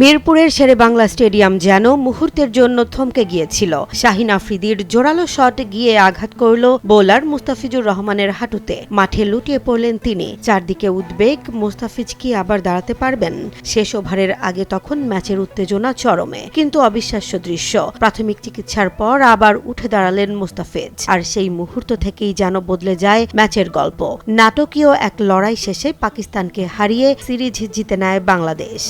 মিরপুরের শেরেবাংলা স্টেডিয়াম যেন মুহূর্তের জন্য থমকে গিয়েছিল। শাহিন আফ্রিদির জোরালো শট গিয়ে আঘাত করল বোলার মুস্তাফিজুর রহমানের হাঁটুতে। মাঠে লুটিয়ে পড়লেন তিনি। চারদিকে উদ্বেগ, মুস্তাফিজ কি আবার দাঁড়াতে পারবেন? শেষ ওভারের আগে তখন ম্যাচের উত্তেজনা চরমে, কিন্তু অবিশ্বাস্য দৃশ্য। প্রাথমিক চিকিৎসার পর আবার উঠে দাঁড়ালেন মুস্তাফিজ, আর সেই মুহূর্ত থেকেই যেন বদলে যায় ম্যাচের গল্প। নাটকীয় এক লড়াই শেষে পাকিস্তানকে হারিয়ে সিরিজ জিতে নেয় বাংলাদেশ।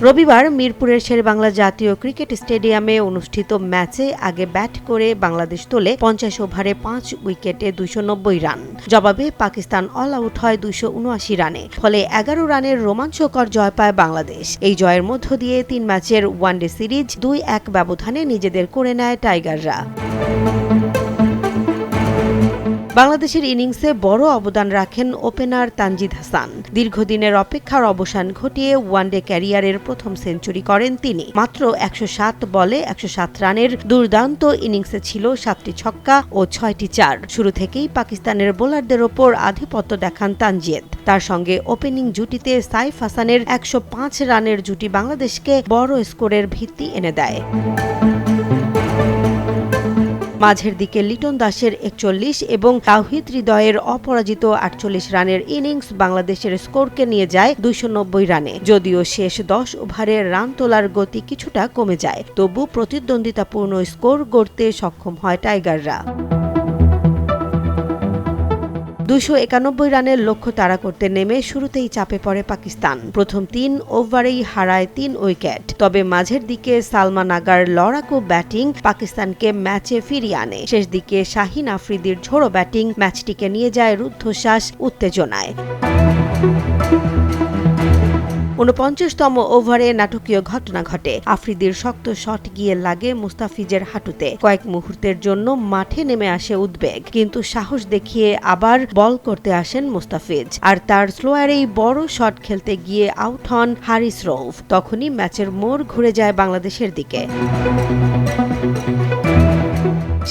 রবিবার মিরপুরের শেরেবাংলা জাতীয় ক্রিকেট স্টেডিয়ামে অনুষ্ঠিত ম্যাচে আগে ব্যাট করে বাংলাদেশ তোলে 50 ওভারে 5 উইকেটে 290 রান। জবাবে পাকিস্তান অল আউট হয় 279 রানে। ফলে 11 রানের রোমাঞ্চকর জয় পায় বাংলাদেশ। এই জয়ের মধ্য দিয়ে 3 ম্যাচের ওয়ানডে সিরিজ 2-1 ব্যবধানে নিজেদের করে নেয় টাইগাররা। বাংলাদেশের ইনিংসে বড় অবদান রাখেন ওপেনার তানজিদ হাসান। দীর্ঘদিনের অপেক্ষার অবসান ঘটিয়ে ওয়ানডে ক্যারিয়ারের প্রথম সেঞ্চুরি করেন তিনি। মাত্র 107 বলে 107 রানের দুর্দান্ত ইনিংসে ছিল 7টি ছক্কা ও 6টি চার। শুরু থেকেই পাকিস্তানের বোলারদের ওপর আধিপত্য দেখান তানজিদ। তার সঙ্গে ওপেনিং জুটিতে সাইফ হাসানের 105 রানের জুটি বাংলাদেশকে বড় স্কোরের ভিত্তি এনে দেয়। মাঝের দিকে লিটন দাসের 41 এবং তাওহিদ হৃদয়ের অপরাজিত 48 রানের ইনিংস বাংলাদেশের স্কোরকে নিয়ে যায় 290 রানে। যদিও শেষ 10 ওভারে রান তোলার গতি কিছুটা কমে যায়, তবু প্রতিদ্বন্দ্বিতাপূর্ণ স্কোর গড়তে সক্ষম হয় টাইগাররা। 291 রানের লক্ষ্য তাড়া করতে নেমে শুরুতেই চাপে পড়ে পাকিস্তান। প্রথম 3 ওভারেই হারায় 3 উইকেট। তবে মাঝের দিকে সালমান আগার লড়াকু ব্যাটিং পাকিস্তানকে ম্যাচে ফিরিয়ে আনে। শেষ দিকে শাহিন আফ্রিদির ঝোড়ো ব্যাটিং ম্যাচটিকে নিয়ে যায় রুদ্ধশ্বাস উত্তেজনায়। 49তম ওভারে নাটকীয় ঘটনা ঘটে। আফ্রিদির শক্ত শট গিয়ে লাগে মুস্তাফিজের হাঁটুতে। কয়েক মুহূর্তের জন্য মাঠে নেমে আসে উদ্বেগ, কিন্তু সাহস দেখিয়ে আবার বল করতে আসেন মুস্তাফিজ। আর তার স্লোয়ারেই বড় শট খেলতে গিয়ে আউট হন হারিস রৌফ। তখনই ম্যাচের মোড় ঘুরে যায় বাংলাদেশের দিকে।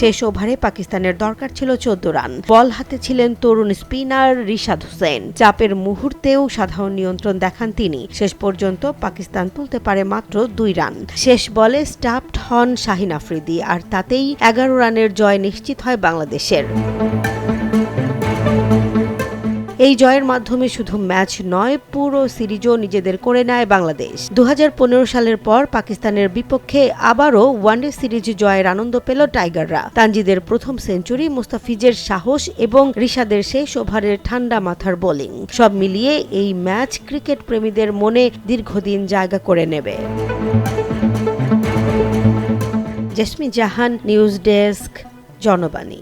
শেষ ওভারে পাকিস্তানের দরকার ছিল 14 রান। বল হাতে ছিলেন তরুণ স্পিনার রিশাদ হোসেন। চাপের মুহূর্তেও সাধারণ নিয়ন্ত্রণ দেখান তিনি। শেষ পর্যন্ত পাকিস্তান তুলতে পারে মাত্র 2 রান। শেষ বলে স্টাম্পড হন শাহিন আফ্রিদি, আর তাতেই 11 রানের জয় নিশ্চিত হয় বাংলাদেশের। এই জয়ের মাধ্যমে শুধু ম্যাচ নয়, পুরো সিরিজও নিজেদের করে নেয় বাংলাদেশ। 2015 সালের পর পাকিস্তানের বিপক্ষে আবারও ওয়ানডে সিরিজ জয়ের আনন্দ পেল টাইগাররা। তানজিদের প্রথম সেঞ্চুরি, মুস্তাফিজের সাহস এবং রিশাদের শেষ ওভারের ঠান্ডা মাথার বোলিং, সব মিলিয়ে এই ম্যাচ ক্রিকেট প্রেমীদের মনে দীর্ঘদিন জায়গা করে নেবে। জেসমিন জাহান, নিউজ ডেস্ক, জনবাণী।